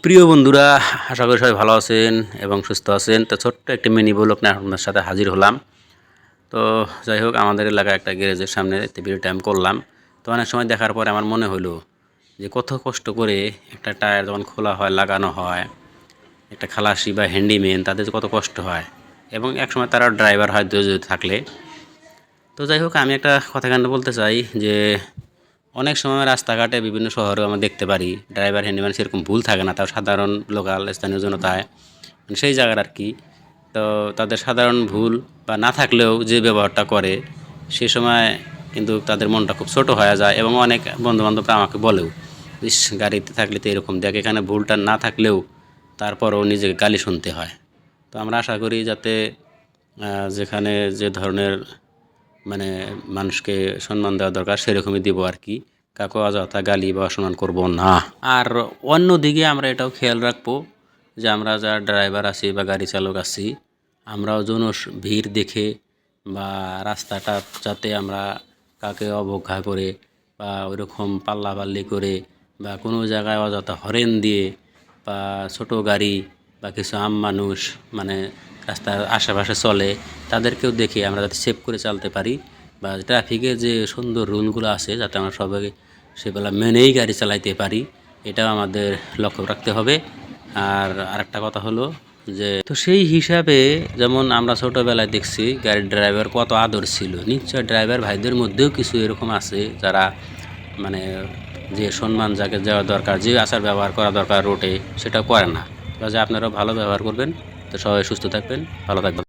প্রিয় বন্ধুরা, আশা করি সবাই ভালো আছেন এবং সুস্থ আছেন। তো ছোট্ট একটি মিনি ব্লগ নিয়ে আপনার সাথে হাজির হলাম। তো যাই হোক, আমাদের এলাকায় একটা গ্যারেজের সামনে ভিডিও টাইম করলাম। তো অনেক সময় দেখার পরে আমার মনে হলো যে কত কষ্ট করে একটা টায়ার যখন খোলা হয়, লাগানো হয়, একটা খালাসি বা হ্যান্ডিম্যান তাদের কত কষ্ট হয়, এবং একসময় তারা ড্রাইভার হয় ধৈর্য থাকলে। তো যাই হোক, আমি একটা কথা কান্ড বলতে চাই যে অনেক সময় রাস্তাঘাটে বিভিন্ন শহরেও আমরা দেখতে পারি ড্রাইভার হ্যান্ডিম্যান সেরকম ভুল থাকে না, তাও সাধারণ লোকাল স্থানীয় জনতায় মানে সেই জায়গার আর কি। তো তাদের সাধারণ ভুল বা না থাকলেও যে ব্যবহারটা করে সে সময় কিন্তু তাদের মনটা খুব ছোট হয়ে যায়, এবং অনেক বন্ধুবান্ধবরা আমাকে বলেও, ইস গাড়িতে থাকলে তো এরকম দেখ, এখানে ভুলটা না থাকলেও তারপরও নিজেকে গালি শুনতে হয়। তো আমরা আশা করি যাতে যেখানে যে ধরনের মানে মানুষকে সম্মান দেওয়া দরকার সেরকমই দিব আর কি, কাউকে অযথা গালি বা অসম্মান করব না। আর অন্যদিকে আমরা এটাও খেয়াল রাখবো যে আমরা যারা ড্রাইভার আছি বা গাড়ি চালক আছি, আমরাও যেন ভিড় দেখে বা রাস্তাটা যাতে আমরা কাউকে অবজ্ঞা করে বা ওইরকম পাল্লাপাল্লি করে বা কোনো জায়গায় অযথা হরেন দিয়ে বা ছোট গাড়ি বা কিছু আম মানুষ মানে রাস্তার আশেপাশে চলে তাদেরকেও দেখে আমরা যাতে সেভ করে চালাতে পারি, বা ট্রাফিকের যে সুন্দর রুলগুলো আছে যাতে আমরা সবাই সেগুলো মেনেই গাড়ি চালাইতে পারি, এটাও আমাদের লক্ষ্য রাখতে হবে। আর আরেকটা কথা হলো যে তো সেই হিসাবে যেমন আমরা ছোটোবেলায় দেখছি গাড়ির ড্রাইভার কত আদর ছিল, নিশ্চয় ড্রাইভার ভাইদের মধ্যেও কিছু এরকম আছে যারা মানে যে সম্মান যাকে দেওয়া দরকার, যে আচার ব্যবহার করা দরকার রোডে সেটা করে না। কাজে আপনারাও ভালো ব্যবহার করবেন। তো সবাই সুস্থ থাকবেন, ভালো থাকবেন।